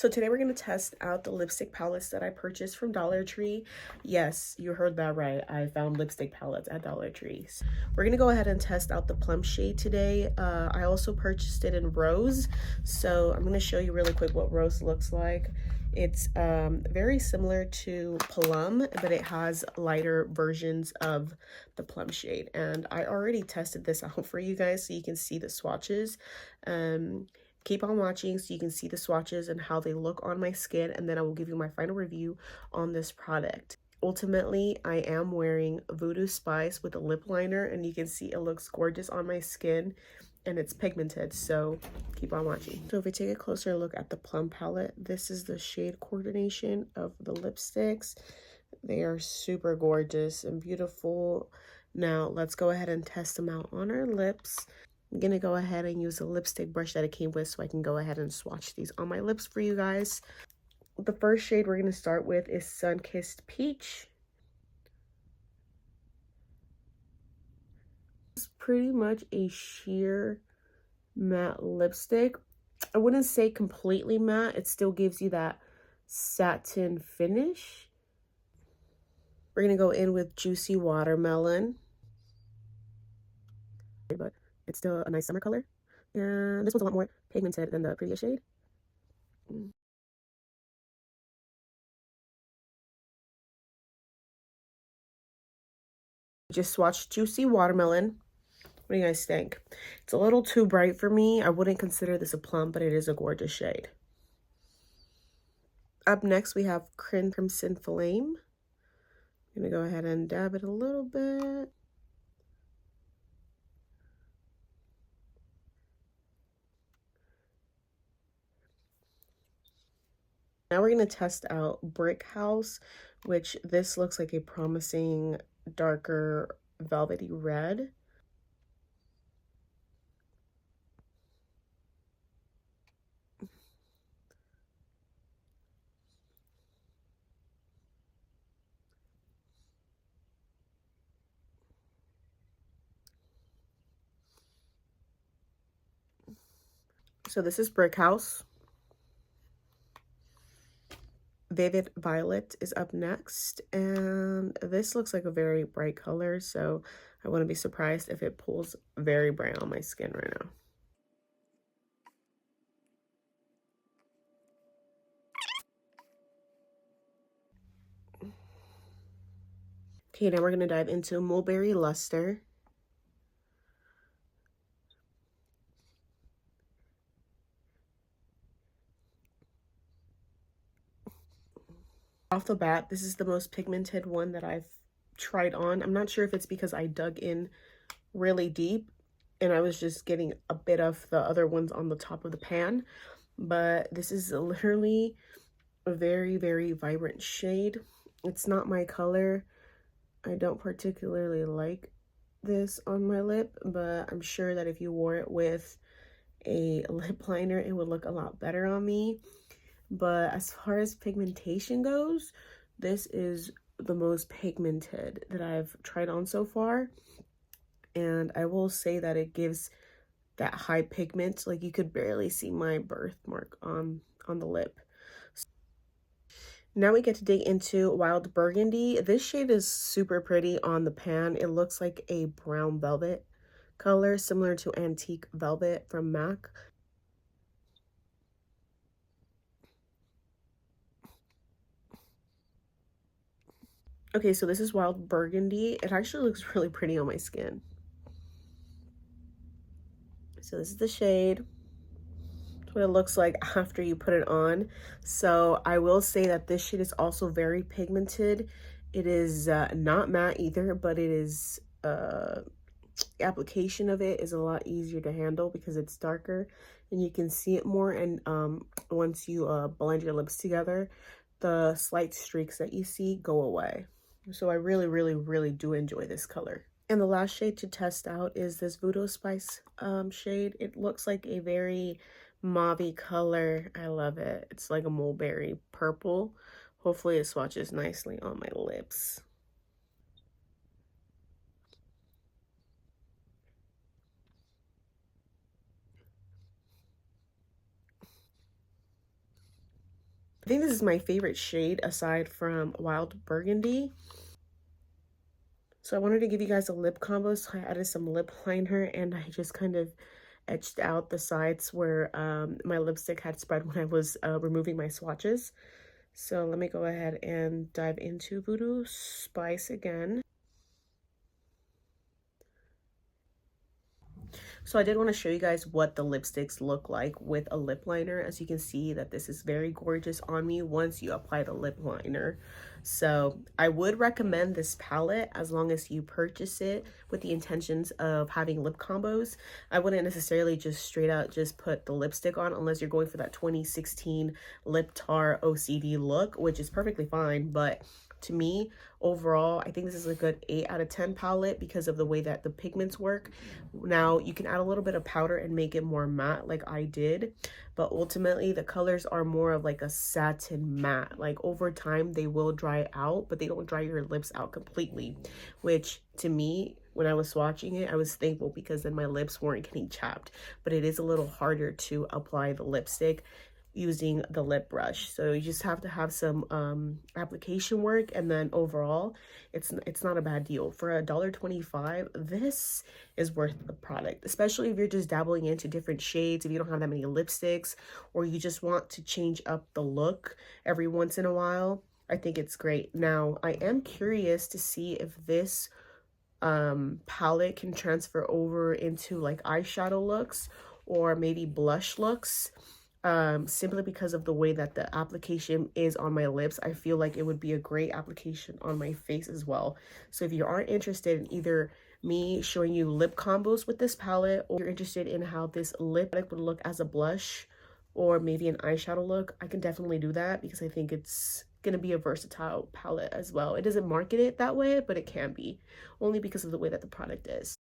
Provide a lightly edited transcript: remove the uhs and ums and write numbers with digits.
So today we're going to test out the lipstick palettes that I purchased from Dollar Tree. Yes, you heard that right. I found lipstick palettes at Dollar Tree. We're going to go ahead and test out the Plum shade today. I also purchased it in Rose. So I'm going to show you really quick what Rose looks like. It's very similar to Plum, but it has lighter versions of the Plum shade. And I already tested this out for you guys so you can see the swatches. Keep on watching so you can see the swatches and how they look on my skin, and then I will give you my final review on this product. Ultimately, I am wearing Voodoo Spice with a lip liner, and you can see it looks gorgeous on my skin, and it's pigmented, so keep on watching. So if we take a closer look at the Plum palette, this is the shade coordination of the lipsticks. They are super gorgeous and beautiful. Now let's go ahead and test them out on our lips. I'm gonna go ahead and use a lipstick brush that it came with so I can go ahead and swatch these on my lips for you guys. The first shade we're gonna start with is Sun-Kissed Peach. It's pretty much a sheer matte lipstick. I wouldn't say completely matte. It still gives you that satin finish. We're gonna go in with Juicy Watermelon. But it's still a nice summer color. And this one's a lot more pigmented than the previous shade. Just swatched Juicy Watermelon. What do you guys think? It's a little too bright for me. I wouldn't consider this a plum, but it is a gorgeous shade. Up next, we have Crimson Flame. I'm going to go ahead and dab it a little bit. Now we're going to test out Brick House, which this looks like a promising darker velvety red. So this is Brick House. Vivid Violet is up next, and this looks like a very bright color, so I wouldn't be surprised if it pulls very bright on my skin right now. Okay, now we're going to dive into Mulberry Luster. Off the bat, this is the most pigmented one that I've tried on. I'm not sure if it's because I dug in really deep and I was just getting a bit of the other ones on the top of the pan, but this is literally a very, very vibrant shade. It's not my color. I don't particularly like this on my lip, but I'm sure that if you wore it with a lip liner, it would look a lot better on me. But as far as pigmentation goes, this is the most pigmented that I've tried on so far. And I will say that it gives that high pigment. Like, you could barely see my birthmark on the lip. Now we get to dig into Wild Burgundy. This shade is super pretty on the pan. It looks like a brown velvet color, similar to Antique Velvet from MAC. Okay, so this is Wild Burgundy. It actually looks really pretty on my skin. So this is the shade. That's what it looks like after you put it on. So I will say that this shade is also very pigmented. It is not matte either, but it is application of it is a lot easier to handle because it's darker and you can see it more. And once you blend your lips together, the slight streaks that you see go away. So I really, really, really do enjoy this color. And the last shade to test out is this Voodoo Spice shade. It looks like a very mauve-y color. I love it. It's like a mulberry purple. Hopefully it swatches nicely on my lips. I think this is my favorite shade aside from Wild Burgundy. So I wanted to give you guys a lip combo, so I added some lip liner and I just kind of etched out the sides where my lipstick had spread when I was removing my swatches. So let me go ahead and dive into Voodoo Spice again. So I did want to show you guys what the lipsticks look like with a lip liner. As you can see that this is very gorgeous on me once you apply the lip liner. So I would recommend this palette as long as you purchase it with the intentions of having lip combos. I wouldn't necessarily just straight out just put the lipstick on unless you're going for that 2016 lip tar OCD look, which is perfectly fine. But to me, overall, I think this is a good 8 out of 10 palette because of the way that the pigments work. Now, you can add a little bit of powder and make it more matte like I did, but ultimately the colors are more of like a satin matte. Like over time, they will dry out, but they don't dry your lips out completely, which to me, when I was swatching it, I was thankful because then my lips weren't getting chapped, but it is a little harder to apply the lipstick using the lip brush. So you just have to have some application work, and then overall it's not a bad deal. For $1.25, this is worth the product, especially if you're just dabbling into different shades, if you don't have that many lipsticks, or you just want to change up the look every once in a while. I think it's great. Now I am curious to see if this palette can transfer over into like eyeshadow looks or maybe blush looks, simply because of the way that the application is on my lips. I feel like it would be a great application on my face as well. So if you aren't interested in either me showing you lip combos with this palette, or you're interested in how this lip would look as a blush or maybe an eyeshadow look, I can definitely do that because I think it's gonna be a versatile palette as well. It doesn't market it that way, but it can be, only because of the way that the product is.